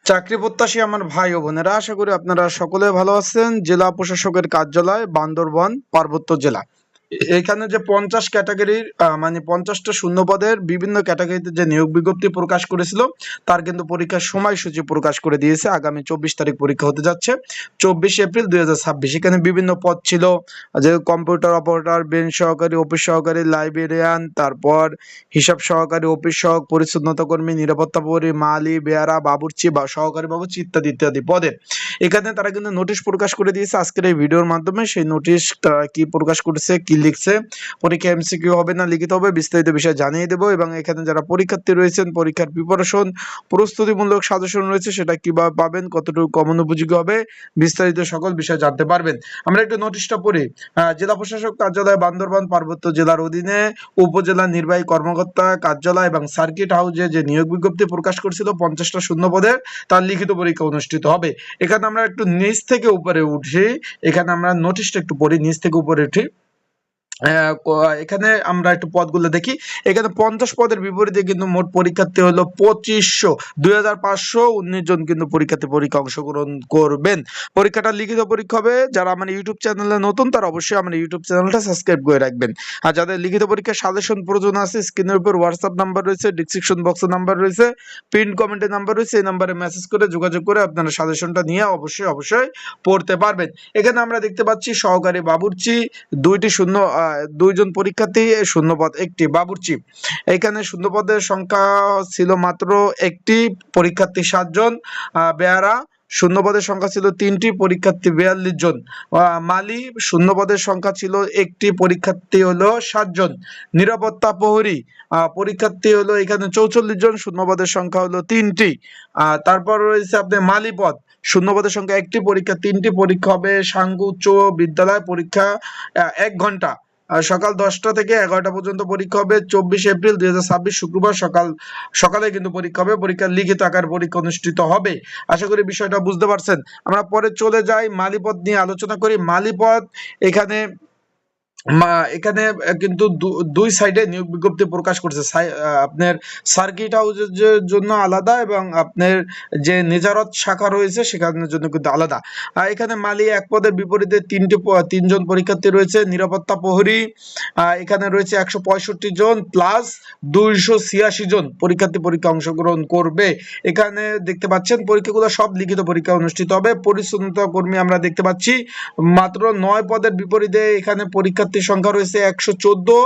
চাকরি প্রত্যাশী আমার ভাই ও বোনেরা, আশা করি আপনারা সকলে ভালো আছেন। জেলা প্রশাসকের কার্যালয়, বান্দরবান, পার্বত্য জেলা। এখানে যে 50 ক্যাটাগরির মানে 50টা শূন্য পদের বিভিন্ন ক্যাটাগরিতে যে নিয়োগ বিজ্ঞপ্তি প্রকাশ করেছিল, তার কিন্তু পরীক্ষার সময়সূচি প্রকাশ করে দিয়েছে। আগামী 24 তারিখ পরীক্ষা হতে যাচ্ছে, 24 এপ্রিল 2026। এখানে বিভিন্ন পদ ছিল, যে কম্পিউটার অপারেটর, বেঞ্চ সহকারী, অফিস সহকারী, লাইব্রেরিয়ান, তারপর হিসাব সহকারী, অফিস সহক, পরিচ্ছন্নতা কর্মী, নিরাপত্তা প্রহরী, মালি, বেয়ারা, বাবুর্চি বা সহকারী বাবুর্চি ইত্যাদি ইত্যাদি পদে এখানে তারা কিন্তু নোটিশ প্রকাশ করে দিয়েছে। আজকের এই ভিডিওর মাধ্যমে সেই নোটিশ কি প্রকাশ করেছে, কি লিখছে, পরীক্ষা এমসিকিউ হবে না লিখিত হবে, বিস্তারিত বিষয় জানিয়ে দেবো। এবং এখানে যারা পরীক্ষার্থী রয়েছেন, পরীক্ষার প্রিপারেশন, প্রস্তুতিমূলক সাজেশন রয়েছে, সেটা কিভাবে পাবেন, কতটুকু কমন উপযোগী হবে, বিস্তারিত সকল বিষয় জানতে পারবেন। আমরা একটু নোটিশটা পড়ি। জেলা প্রশাসক কার্যালয়, বান্দরবান, পার্বত্য জেলার অধীনে উপজেলা নির্বাহী কর্মকর্তা কার্যালয় এবং সার্কিট হাউসে যে নিয়োগ বিজ্ঞপ্তি প্রকাশ করেছিল 50টা শূন্য পদের, তার লিখিত পরীক্ষা অনুষ্ঠিত হবে। এখানে আমরা একটু নিচ থেকে উপরে উঠি, এখানে আমরা নোটিশটা একটু পড়ি, নিচ থেকে উপরে উঠি। এখানে আমরা একটু পদগুলো দেখি। এখানে 50 পদের বিপরীতে কিন্তু মোট পরীক্ষার্থী হলো 2519 জন কিন্তু পরীক্ষা অংশগ্রহণ করবেন। পরীক্ষাটা লিখিত পরীক্ষা হবে। যারা আমার ইউটিউব চ্যানেলে নতুন, তারা অবশ্যই আমার ইউটিউব চ্যানেলটা সাবস্ক্রাইব করে রাখবেন। আর যাদের লিখিত পরীক্ষার সাজেশন প্রয়োজন আছে, স্ক্রিনের উপর হোয়াটসঅ্যাপ নাম্বার রয়েছে, ডিসক্রিপশন বক্সে নাম্বার রয়েছে, পিন কমেন্টে নাম্বার রয়েছে, এই নাম্বারে মেসেজ করে যোগাযোগ করে আপনারা সাজেশনটা নিয়ে অবশ্যই পড়তে পারবেন। এখানে আমরা দেখতে পাচ্ছি সহকারী বাবুর্চি, দুইজন পরীক্ষার্থী, শূন্যপদ একটি, বাবুর্চি এখানে শূন্যপদের সংখ্যা ছিল মাত্র একটি, পরীক্ষার্থী 7 জন। বেয়ারা শূন্যপদের সংখ্যা ছিল 3টি, পরীক্ষার্থী 42 জন। মালি শূন্যপদের সংখ্যা ছিল একটি, পরীক্ষার্থী হলো 7 জন। নিরাপত্তা প্রহরী পরীক্ষার্থী হলো এখানে 44 জন, শূন্যপদের সংখ্যা হলো 3টি। তারপর রয়েছে আপনার মালি পদ, শূন্যপদের সংখ্যা একটি, পরীক্ষা 3টি। পরীক্ষা হবে সাঙ্গু উচ্চ বিদ্যালয়, পরীক্ষা 1 ঘন্টা, সকাল 10টা থেকে 11টা পর্যন্ত পরীক্ষা হবে। 24 এপ্রিল 2026 শুক্রবার সকালে কিন্তু পরীক্ষা হবে। পরীক্ষার লিখিত আকার পরীক্ষা অনুষ্ঠিত হবে। আশা করি বিষয়টা বুঝতে পারছেন। আমরা পরে চলে যাই, মালিপদ নিয়ে আলোচনা করি। মালিপদ এখানে এখানে কিন্তু দুই সাইডে নিয়োগ বিজ্ঞপ্তি প্রকাশ করছে। আপনার সার্কিট হাউসের জন্য আলাদা এবং আপনার যে নেজারত শাখা রয়েছে সেখানের জন্য কিন্তু আলাদা। এখানে মালি এক পদের বিপরীতে 3জন পরীক্ষার্থী রয়েছে। নিরাপত্তা প্রহরী এখানে রয়েছে 165 জন প্লাস 286 জন পরীক্ষার্থী পরীক্ষা অংশগ্রহণ করবে। এখানে দেখতে পাচ্ছেন পরীক্ষাগুলো সব লিখিত পরীক্ষা অনুষ্ঠিত হবে। পরিচ্ছন্নতা কর্মী আমরা দেখতে পাচ্ছি মাত্র 9 পদের বিপরীতে এখানে পরীক্ষার্থী সংখ্যা রয়েছে 114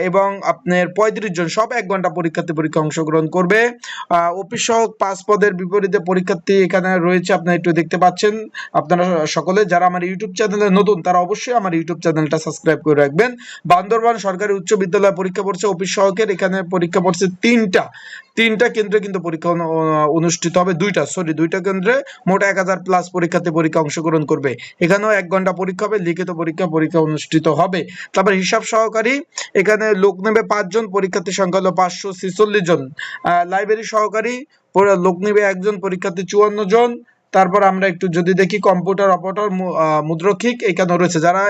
এবং আপনার 35 জন, সব 1 ঘন্টা পরীক্ষা অংশগ্রহণ করবে। অফিস সহক 5 পদের বিপরীতে পরীক্ষার্থী এখানে রয়েছে, আপনারা একটু দেখতে পাচ্ছেন। আপনারা সকলে যারা আমার ইউটিউব চ্যানেলে নতুন, তারা অবশ্যই আমার ইউটিউব চ্যানেলটা সাবস্ক্রাইব করে রাখবেন। বান্দরবান সরকারি উচ্চ বিদ্যালয় পরীক্ষা পড়ছে অফিস সহকের, এখানে পরীক্ষা পড়ছে তিনটা কেন্দ্রে কিন্তু পরীক্ষা অনুষ্ঠিত হবে। দুইটা কেন্দ্রে মোট 1000 প্লাস পরীক্ষার্থী পরীক্ষা অংশগ্রহণ করবে। এখানেও 1 ঘন্টা পরীক্ষা হবে, লিখিত পরীক্ষা অনুষ্ঠিত হবে। তারপর হিসাব সহকারী এখানে লোক নেবে 5 জন, পরীক্ষার্থী সংখ্যা হলো 546 জন। লাইব্রেরি সহকারী লোক নেবে 1 জন, পরীক্ষার্থী 54 জন। তারপর আমরা একটু যদি দেখি কম্পিউটার অপারেটর, মুদ্রক্ষিক এখানে রয়েছে। যারা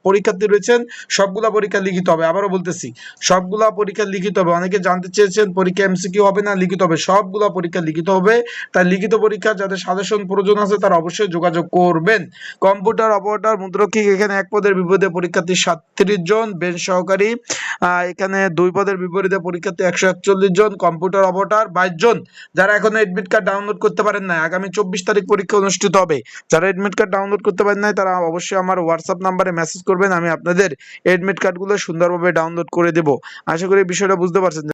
পরীক্ষার্থী রয়েছেন সবগুলা পরীক্ষা লিখিত হবে। আবারও বলতেছি, সবগুলা পরীক্ষা লিখিত হবে। অনেকে জানতে চেয়েছেন পরীক্ষা এমসিকিউ হবে না লিখিত হবে, সবগুলা পরীক্ষা লিখিত হবে। তাই লিখিত পরীক্ষা যাদের সাজেশন প্রয়োজন আছে তারা অবশ্যই যোগাযোগ করবেন। কম্পিউটার অপারেটর, মুদ্রক্ষিক এখানে 1 পদের বিপরীতে পরীক্ষার্থী 37 জন। বেঞ্চ সহকারী এখানে 2 পদের বিপরীতে পরীক্ষার্থী 141 জন। কম্পিউটার অপারেটর 22 জন। যারা এখনো এডমিট কার্ড ডাউনলোড করতে পারেন না, আগামী 24 তারিখ পরীক্ষা অনুষ্ঠিত হবে। যারা এডমিট কার্ড ডাউনলোড করতে পারেন নাই, তারা অবশ্যই আমার হোয়াটসঅ্যাপ নাম্বারে মেসেজ করবেন, আমি আপনাদের এডমিট কার্ডগুলো সুন্দরভাবে ডাউনলোড করে দেব। আশা করি বিষয়টা বুঝতে পারছেন।